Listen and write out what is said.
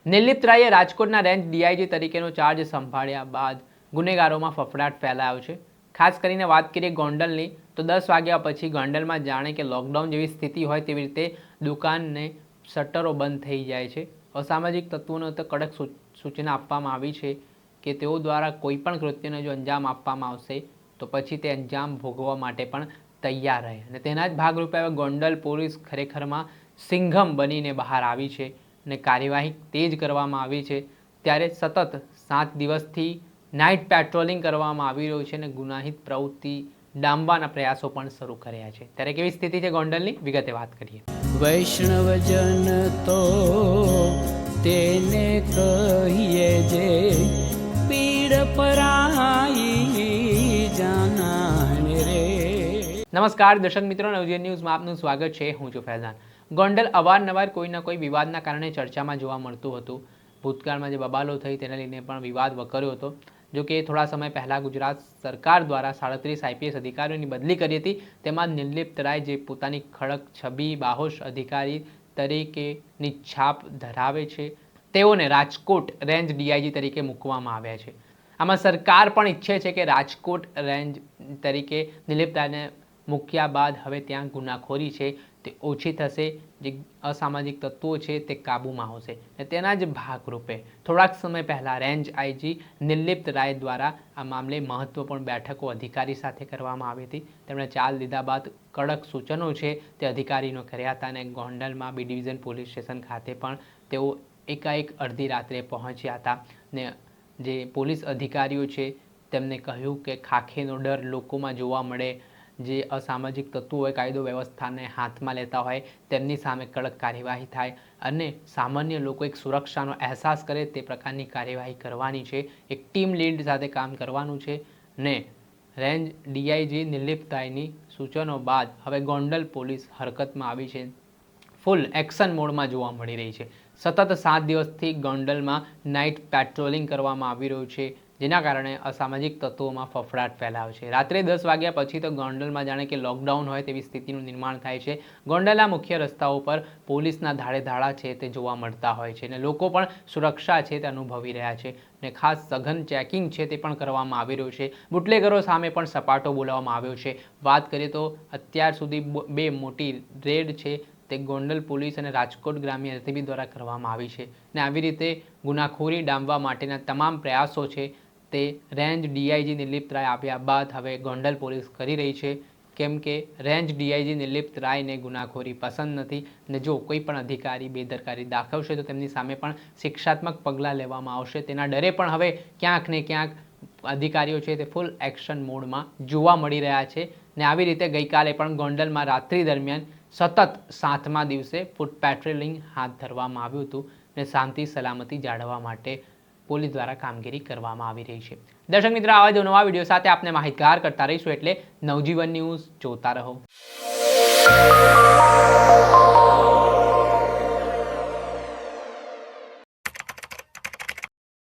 નિર્લિપ્ત રાયે રાજકોટના range DIG તરીકેનો ચાર્જ સંભાળ્યા બાદ ગુનેગારોમાં ફફડાટ ફેલાયો છે। ખાસ કરીને વાત કરીએ ગોંડલની તો 10 વાગ્યા પછી ગોંડલમાં જાણે કે લોકડાઉન જેવી સ્થિતિ હોય તેવી રીતે દુકાનને શટરો બંધ થઈ જાય છે। અસામાજિક તત્વોને તો કડક સૂચના આપવામાં આવી છે કે તેઓ દ્વારા કોઈ પણ કૃત્યને જો અંજામ આપવામાં આવશે તો પછી તે અંજામ ભોગવવા માટે પણ તૈયાર રહે અને તેના જ ભાગરૂપે હવે ગોંડલ પોલીસ ખરેખરમાં સિંઘમ બનીને બહાર આવી છે અને કાર્યવાહી તેજ કરવામાં આવી છે। ત્યારે સતત 7 દિવસથી નાઇટ પેટ્રોલિંગ કરવામાં આવી રહ્યું છે અને ગુનાહિત પ્રવૃત્તિ ડામવાના પ્રયાસો પણ શરૂ કર્યા છે। ત્યારે કેવી સ્થિતિ છે ગોંડલની વિગતે વાત કરીએ। વૈષ્ણવજન તો તેને કહીએ જે પીડ પરાઈ જાનાને રે। નમસ્કાર દર્શક મિત્રો, નવજીવન ન્યૂઝમાં આપનું સ્વાગત છે। હું છું ફૈઝાન। ગોંડલ અવારનવાર કોઈના કોઈ વિવાદના કારણે ચર્ચામાં જોવા મળતું હતું। ભૂતકાળમાં જે બબાલો થઈ તેને લઈને પણ વિવાદ વકર્યો હતો। જો કે થોડા સમય પહેલાં ગુજરાત સરકાર દ્વારા 37 આઈપીએસ અધિકારીઓની બદલી કરી હતી। તેમાં નિર્લિપ્ત રાય જે પોતાની ખડક છબી બાહોશ અધિકારી તરીકેની છાપ ધરાવે છે તેઓને રાજકોટ રેન્જ ડીઆઈજી તરીકે મૂકવામાં આવ્યા છે। આમાં સરકાર પણ ઈચ્છે છે કે રાજકોટ રેન્જ તરીકે નિર્લિપ્ત રાયને મૂક્યા બાદ હવે ત્યાં ગુનાખોરી છે તે ઓછી થશે, જે અસામાજિક તત્વો છે તે કાબૂમાં આવશે। અને તેના જ ભાગરૂપે થોડાક સમય પહેલાં રેન્જ આઈજી નિર્લિપ્ત રાય દ્વારા આ મામલે મહત્વપૂર્ણ બેઠકો અધિકારી સાથે કરવામાં આવી હતી। તેમણે ચાલ લીધા બાદ કડક સૂચનો છે તે અધિકારીનો કર્યા હતા અને ગોંડલમાં બી ડિવિઝન પોલીસ સ્ટેશન ખાતે પણ તેઓ એકાએક અડધી રાત્રે પહોંચ્યા હતા ને જે પોલીસ અધિકારીઓ છે તેમને કહ્યું કે ખાખીનો ડર લોકોમાં જોવા મળે, જે અસામાજિક તત્વો હોય કાયદો વ્યવસ્થાને હાથમાં લેતા હોય તેમની સામે કડક કાર્યવાહી થાય અને સામાન્ય લોકો એક સુરક્ષાનો અહેસાસ કરે તે પ્રકારની કાર્યવાહી કરવાની છે। એક ટીમ લીડ સાથે કામ કરવાનું છે ને રેન્જ ડીઆઈજી નિર્લિપ્ત રાયની સૂચનો બાદ હવે ગોંડલ પોલીસ હરકતમાં આવી છે, ફૂલ એક્શન મોડમાં જોવા મળી રહી છે। સતત 7 દિવસથી ગોંડલમાં નાઇટ પેટ્રોલિંગ કરવામાં આવી રહ્યું છે, જેના કારણે અસામાજિક તત્વોમાં ફફડાટ ફેલાયો છે। રાત્રે 10 વાગ્યા પછી તો ગોંડલમાં જાણે કે લોકડાઉન હોય તેવી સ્થિતિનું નિર્માણ થાય છે। ગોંડલના મુખ્ય રસ્તાઓ પર પોલીસના ધાડે ધાડા છે તે જોવા મળતા હોય છે અને લોકો પણ સુરક્ષા છે તે અનુભવી રહ્યા છે અને ખાસ સઘન ચેકિંગ છે તે પણ કરવામાં આવી રહ્યું છે। બુટલેગરો સામે પણ સપાટો બોલાવવામાં આવ્યો છે। વાત કરીએ તો અત્યાર સુધી 2 મોટી રેડ છે તે ગોંડલ પોલીસ અને રાજકોટ ગ્રામ્ય એલસીબી દ્વારા કરવામાં આવી છે અને આવી રીતે ગુનાખોરી ડામવા માટેના તમામ પ્રયાસો છે તે રેન્જ ડીઆઈજી નિર્લિપ્ત રાય આવ્યા બાદ હવે ગોંડલ પોલીસ કરી રહી છે, કેમ કે રેન્જ ડીઆઈજી નિર્લિપ્ત રાયને ગુનાખોરી પસંદ નથી અને જો કોઈ પણ અધિકારી બેદરકારી દાખવશે તો તેમની સામે પણ શિક્ષાત્મક પગલાં લેવામાં આવશે। તેના ડરે પણ હવે ક્યાંક ને ક્યાંક અધિકારીઓ છે તે ફૂલ એક્શન મોડમાં જોવા મળી રહ્યા છે ને આવી રીતે ગઈકાલે પણ ગોંડલમાં રાત્રિ દરમિયાન સતત 7મા દિવસે ફૂટ પેટ્રોલિંગ હાથ ધરવામાં આવ્યું હતું અને શાંતિ સલામતી જાળવવા માટે પોલીસ દ્વારા કામગીરી કરવામાં આવી રહી છે। દર્શક મિત્રો, આવા જ નવા વિડીયો સાથે આપને માહિતગાર કરતા રહીશું, એટલે નવજીવન ન્યૂઝ જોતા રહો।